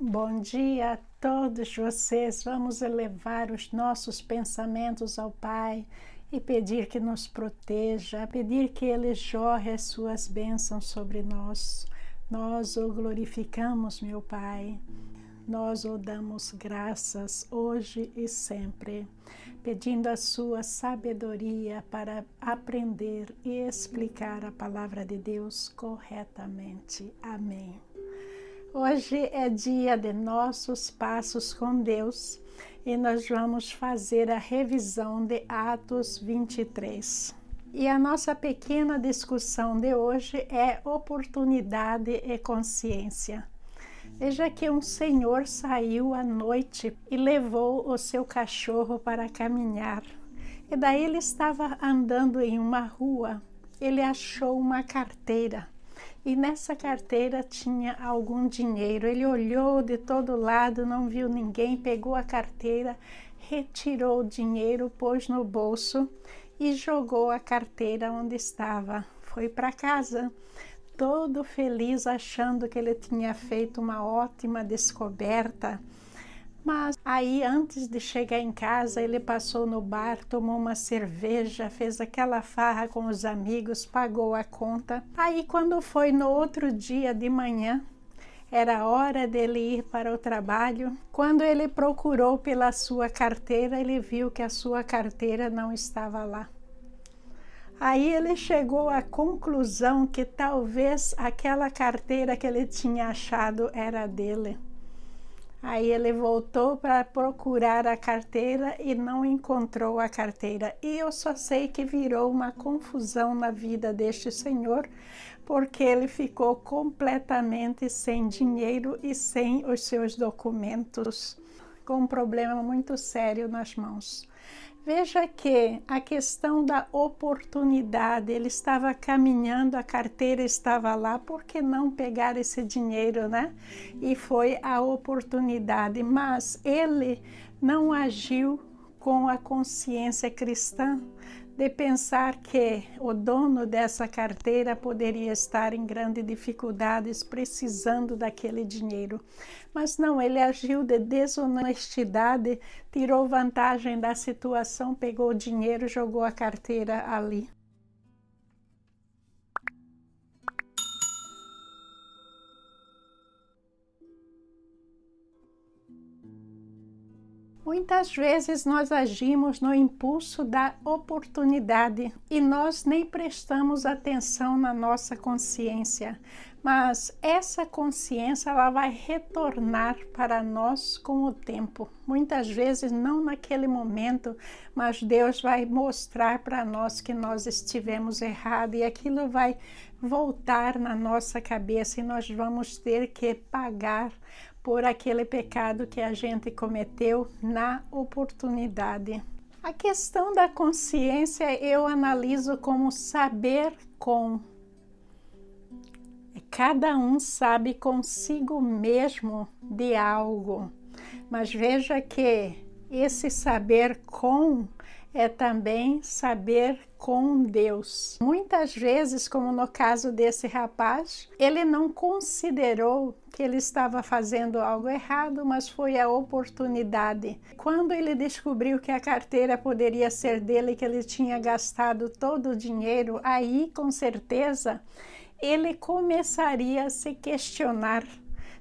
Bom dia a todos vocês. Vamos elevar os nossos pensamentos ao Pai e pedir que nos proteja, pedir que Ele jorre as suas bênçãos sobre nós. Nós o glorificamos, meu Pai. Nós o damos graças hoje e sempre, pedindo a sua sabedoria para aprender e explicar a palavra de Deus corretamente. Amém. Hoje é dia de nossos passos com Deus e nós vamos fazer a revisão de Atos 23. E a nossa pequena discussão de hoje é oportunidade e consciência. Veja que um senhor saiu à noite e levou o seu cachorro para caminhar. E daí ele estava andando em uma rua, ele achou uma carteira. E nessa carteira tinha algum dinheiro. Ele olhou de todo lado, não viu ninguém, pegou a carteira, retirou o dinheiro, pôs no bolso e jogou a carteira onde estava. Foi para casa, todo feliz, achando que ele tinha feito uma ótima descoberta. Mas aí, antes de chegar em casa, ele passou no bar, tomou uma cerveja, fez aquela farra com os amigos, pagou a conta. Aí, quando foi no outro dia de manhã, era hora dele ir para o trabalho. Quando ele procurou pela sua carteira, ele viu que a sua carteira não estava lá. Aí ele chegou à conclusão que talvez aquela carteira que ele tinha achado era dele. Aí ele voltou para procurar a carteira e não encontrou a carteira. E eu só sei que virou uma confusão na vida deste senhor, porque ele ficou completamente sem dinheiro e sem os seus documentos, com um problema muito sério nas mãos. Veja que a questão da oportunidade, ele estava caminhando, a carteira estava lá, por que não pegar esse dinheiro, né? E foi a oportunidade, mas ele não agiu com a consciência cristã de pensar que o dono dessa carteira poderia estar em grandes dificuldades, precisando daquele dinheiro. Mas não, ele agiu de desonestidade, tirou vantagem da situação, pegou o dinheiro, jogou a carteira ali. Muitas vezes nós agimos no impulso da oportunidade e nós nem prestamos atenção na nossa consciência, mas essa consciência ela vai retornar para nós com o tempo. Muitas vezes não naquele momento, mas Deus vai mostrar para nós que nós estivemos errados e aquilo vai voltar na nossa cabeça e nós vamos ter que pagar por aquele pecado que a gente cometeu na oportunidade. A questão da consciência eu analiso como saber com. Cada um sabe consigo mesmo de algo, mas veja que esse saber com é também saber com Deus. Muitas vezes, como no caso desse rapaz, ele não considerou que ele estava fazendo algo errado, mas foi a oportunidade. Quando ele descobriu que a carteira poderia ser dele, que ele tinha gastado todo o dinheiro, aí com certeza ele começaria a se questionar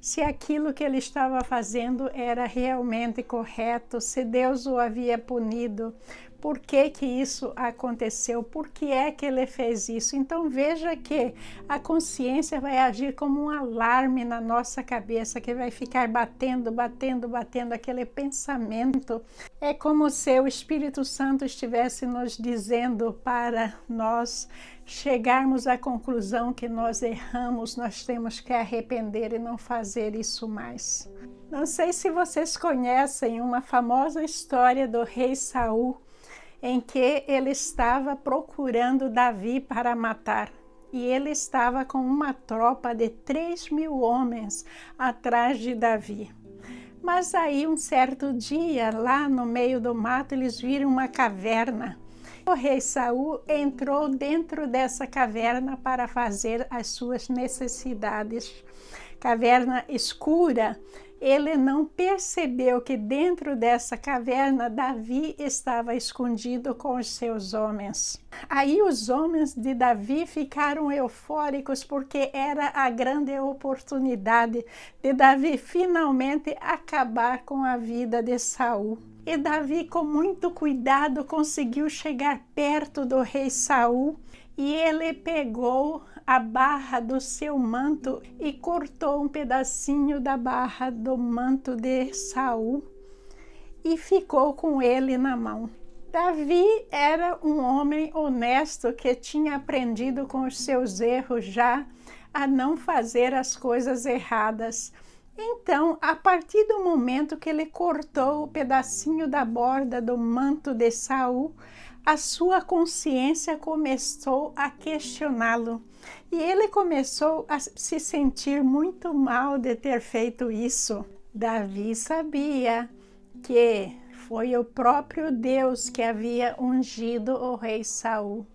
se aquilo que ele estava fazendo era realmente correto, se Deus o havia punido, por que que isso aconteceu, por que é que ele fez isso. Então veja que a consciência vai agir como um alarme na nossa cabeça, que vai ficar batendo, batendo, batendo aquele pensamento. É como se o Espírito Santo estivesse nos dizendo para nós chegarmos à conclusão que nós erramos, nós temos que arrepender e não fazer isso mais. Não sei se vocês conhecem uma famosa história do rei Saul, em que ele estava procurando Davi para matar. E ele estava com uma tropa de 3.000 homens atrás de Davi. Mas aí, um certo dia, lá no meio do mato, eles viram uma caverna. O rei Saul entrou dentro dessa caverna para fazer as suas necessidades. caverna escura, ele não percebeu que dentro dessa caverna Davi estava escondido com os seus homens. Aí os homens de Davi ficaram eufóricos porque era a grande oportunidade de Davi finalmente acabar com a vida de Saul. E Davi, com muito cuidado, conseguiu chegar perto do rei Saul e ele pegou a barra do seu manto e cortou um pedacinho da barra do manto de Saul e ficou com ele na mão. Davi era um homem honesto que tinha aprendido com os seus erros já a não fazer as coisas erradas. Então, a partir do momento que ele cortou o pedacinho da borda do manto de Saul, a sua consciência começou a questioná-lo. E ele começou a se sentir muito mal de ter feito isso. Davi sabia que foi o próprio Deus que havia ungido o rei Saul.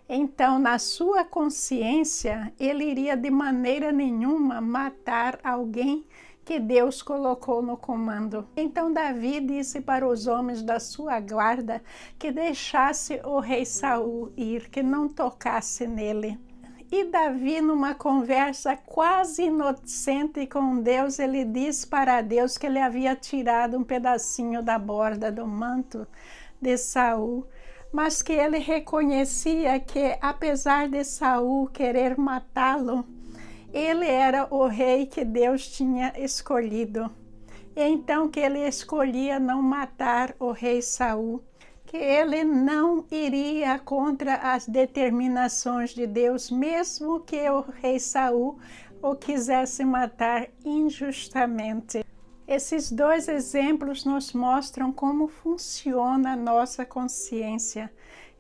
Então, na sua consciência, ele iria de maneira nenhuma matar alguém que Deus colocou no comando. Então Davi disse para os homens da sua guarda que deixasse o rei Saul ir, que não tocasse nele. E Davi, numa conversa quase inocente com Deus, ele disse para Deus que ele havia tirado um pedacinho da borda do manto de Saul, mas que ele reconhecia que, apesar de Saul querer matá-lo, ele era o rei que Deus tinha escolhido. E então que ele escolhia não matar o rei Saul, que ele não iria contra as determinações de Deus, mesmo que o rei Saul o quisesse matar injustamente. Esses dois exemplos nos mostram como funciona a nossa consciência.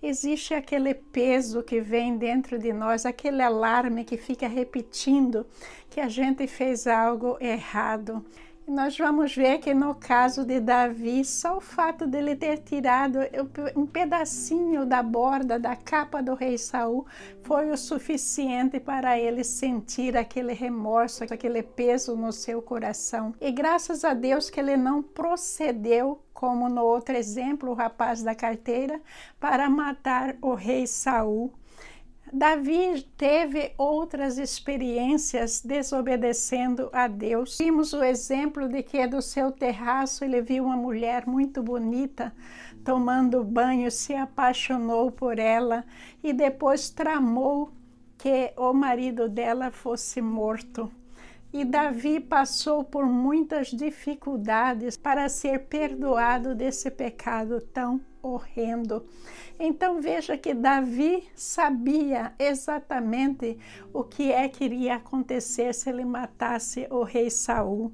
Existe aquele peso que vem dentro de nós, aquele alarme que fica repetindo que a gente fez algo errado. E nós vamos ver que no caso de Davi, só o fato dele ter tirado um pedacinho da borda da capa do rei Saul foi o suficiente para ele sentir aquele remorso, aquele peso no seu coração. E graças a Deus que ele não procedeu, como no outro exemplo, o rapaz da carteira, para matar o rei Saul. Davi teve outras experiências desobedecendo a Deus. Vimos o exemplo de que do seu terraço ele viu uma mulher muito bonita tomando banho, se apaixonou por ela e depois tramou que o marido dela fosse morto. E Davi passou por muitas dificuldades para ser perdoado desse pecado tão horrendo. Então veja que Davi sabia exatamente o que iria acontecer se ele matasse o rei Saul.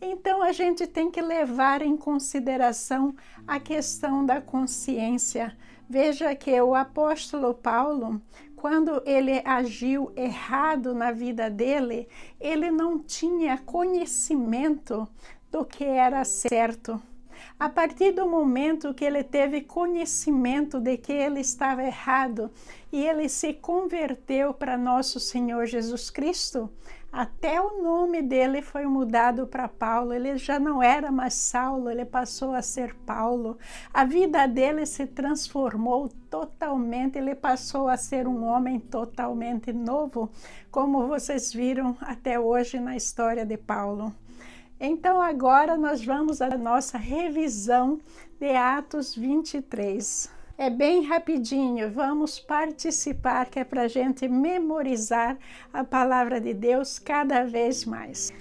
Então a gente tem que levar em consideração a questão da consciência. Veja que o apóstolo Paulo, quando ele agiu errado na vida dele, ele não tinha conhecimento do que era certo. A partir do momento que ele teve conhecimento de que ele estava errado e ele se converteu para nosso Senhor Jesus Cristo, até o nome dele foi mudado para Paulo. Ele já não era mais Saulo, ele passou a ser Paulo. A vida dele se transformou totalmente, ele passou a ser um homem totalmente novo, como vocês viram até hoje na história de Paulo. Então agora nós vamos à nossa revisão de Atos 23. É bem rapidinho, vamos participar, que é para a gente memorizar a palavra de Deus cada vez mais.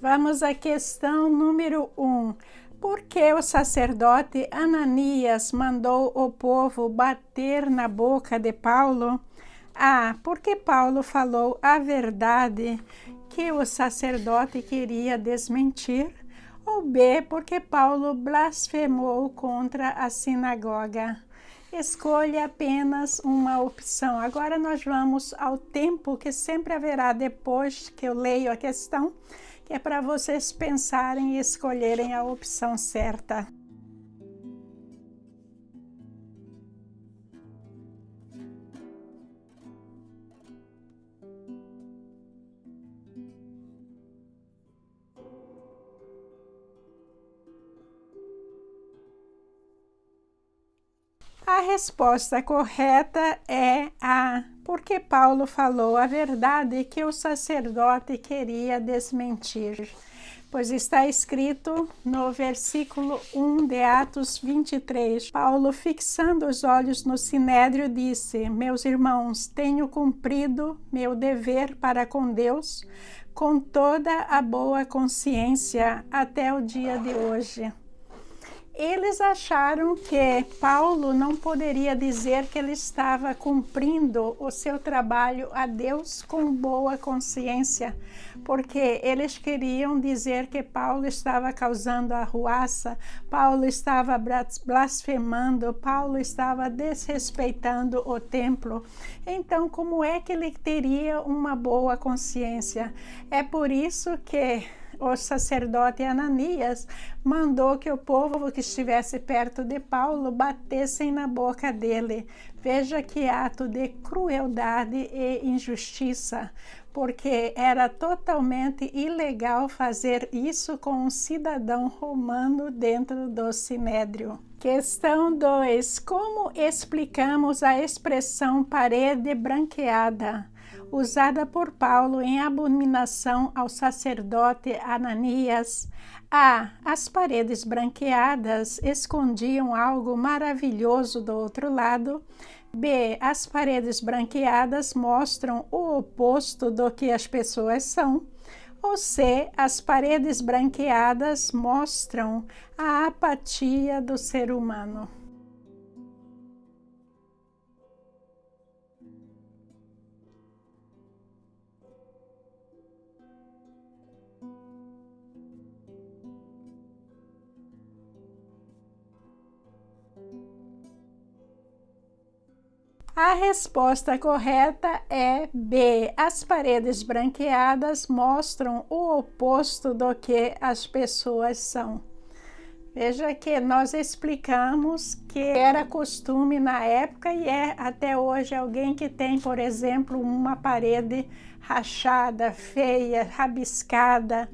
Vamos à questão número 1. Por que o sacerdote Ananias mandou o povo bater na boca de Paulo? A. Porque Paulo falou a verdade que o sacerdote queria desmentir, ou B, porque Paulo blasfemou contra a sinagoga. Escolha apenas uma opção. Agora nós vamos ao tempo que sempre haverá depois que eu leio a questão, que é para vocês pensarem e escolherem a opção certa. resposta correta é a porque Paulo falou a verdade que o sacerdote queria desmentir. Pois está escrito no versículo 1 de Atos 23, Paulo, fixando os olhos no sinédrio, disse: Meus irmãos, tenho cumprido meu dever para com Deus com toda a boa consciência até o dia de hoje. Eles acharam que Paulo não poderia dizer que ele estava cumprindo o seu trabalho a Deus com boa consciência, porque eles queriam dizer que Paulo estava causando arruaça, Paulo estava blasfemando, Paulo estava desrespeitando o templo. Então, como é que ele teria uma boa consciência? É por isso que o sacerdote Ananias mandou que o povo que estivesse perto de Paulo batessem na boca dele. Veja que ato de crueldade e injustiça, porque era totalmente ilegal fazer isso com um cidadão romano dentro do sinédrio. Questão 2. Como explicamos a expressão parede branqueada, usada por Paulo em abominação ao sacerdote Ananias? A. As paredes branqueadas escondiam algo maravilhoso do outro lado. B. As paredes branqueadas mostram o oposto do que as pessoas são. Ou C. As paredes branqueadas mostram a apatia do ser humano. A resposta correta é B. As paredes branqueadas mostram o oposto do que as pessoas são. Veja que nós explicamos que era costume na época e é até hoje alguém que tem, por exemplo, uma parede rachada, feia, rabiscada,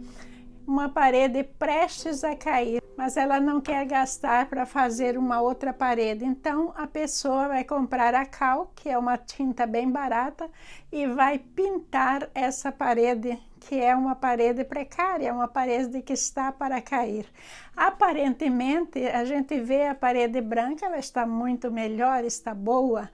uma parede prestes a cair, mas ela não quer gastar para fazer uma outra parede. Então, a pessoa vai comprar a cal, que é uma tinta bem barata, e vai pintar essa parede, que é uma parede precária, uma parede que está para cair. Aparentemente, a gente vê a parede branca, ela está muito melhor, está boa,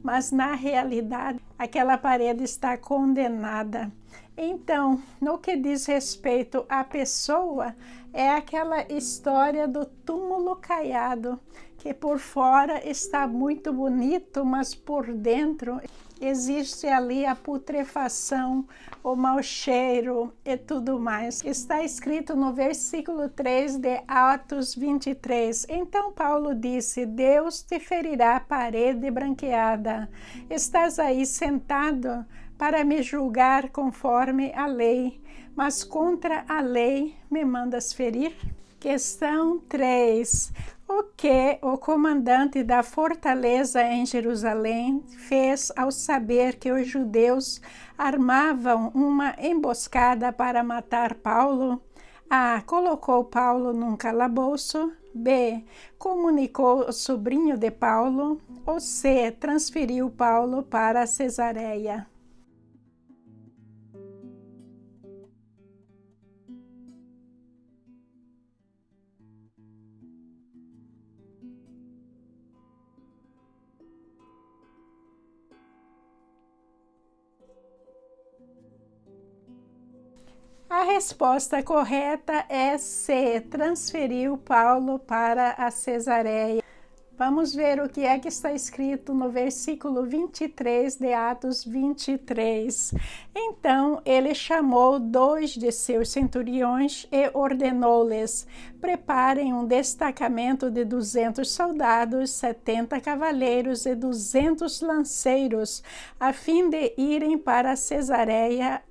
mas na realidade, aquela parede está condenada. Então, no que diz respeito à pessoa, é aquela história do túmulo caiado, que por fora está muito bonito, mas por dentro existe ali a putrefação, o mau cheiro e tudo mais. Está escrito no versículo 3 de Atos 23. Então Paulo disse: Deus te ferirá parede branqueada. Estás aí sentado para me julgar conforme a lei, mas contra a lei me mandas ferir? Questão 3. O que o comandante da fortaleza em Jerusalém fez ao saber que os judeus armavam uma emboscada para matar Paulo? A. Colocou Paulo num calabouço. B. Comunicou o sobrinho de Paulo. Ou C. Transferiu Paulo para Cesareia. A resposta correta é C. Transferiu Paulo para a Cesareia. Vamos ver o que é que está escrito no versículo 23 de Atos 23. Então ele chamou 2 de seus centuriões e ordenou-lhes: preparem um destacamento de 200 soldados, 70 cavaleiros e 200 lanceiros, a fim de irem para Cesareia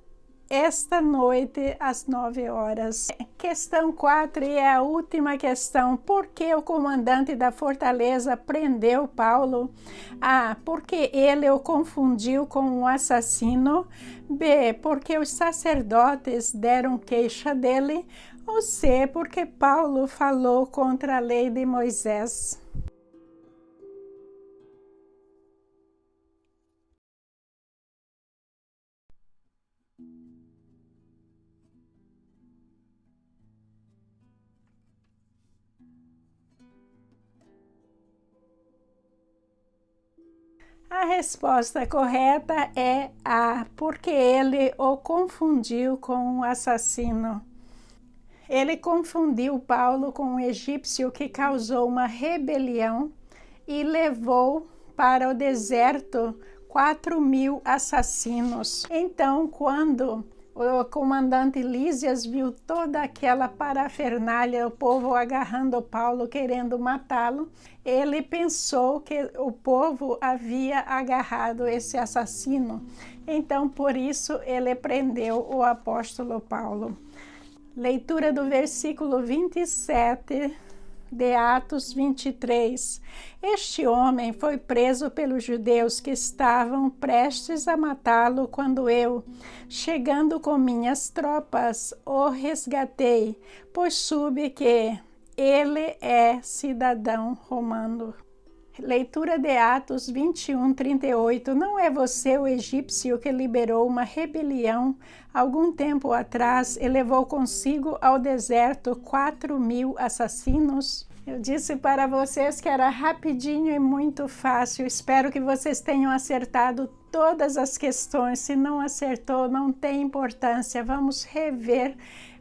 esta noite às 9 horas. Questão 4 e é a última questão. Por que o comandante da fortaleza prendeu Paulo? A. Porque ele o confundiu com um assassino. B. Porque os sacerdotes deram queixa dele. Ou C. Porque Paulo falou contra a lei de Moisés. A resposta correta é A, porque ele o confundiu com um assassino. Ele confundiu Paulo com um egípcio que causou uma rebelião e levou para o deserto 4.000 assassinos. Então, quando o comandante Lísias viu toda aquela parafernália, o povo agarrando Paulo, querendo matá-lo, ele pensou que o povo havia agarrado esse assassino. Então, por isso, ele prendeu o apóstolo Paulo. Leitura do versículo 27 de Atos 23. Este homem foi preso pelos judeus que estavam prestes a matá-lo quando eu, chegando com minhas tropas, o resgatei, pois soube que ele é cidadão romano. Leitura de Atos 21, 38. Não é você o egípcio que liberou uma rebelião algum tempo atrás e levou consigo ao deserto 4.000 assassinos? Eu disse para vocês que era rapidinho e muito fácil. Espero que vocês tenham acertado todas as questões. Se não acertou, não tem importância. Vamos rever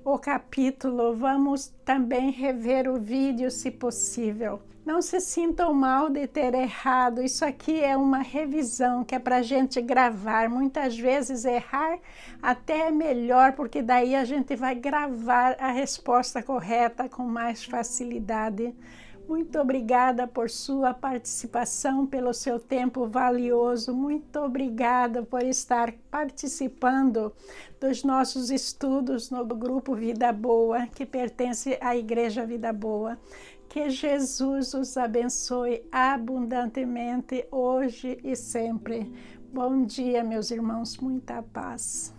o capítulo, vamos também rever o vídeo, se possível. Não se sintam mal de ter errado, isso aqui é uma revisão que é para a gente gravar. Muitas vezes errar até é melhor, porque daí a gente vai gravar a resposta correta com mais facilidade. Muito obrigada por sua participação, pelo seu tempo valioso. Muito obrigada por estar participando dos nossos estudos no grupo Vida Boa, que pertence à Igreja Vida Boa. Que Jesus os abençoe abundantemente hoje e sempre. Bom dia, meus irmãos, muita paz.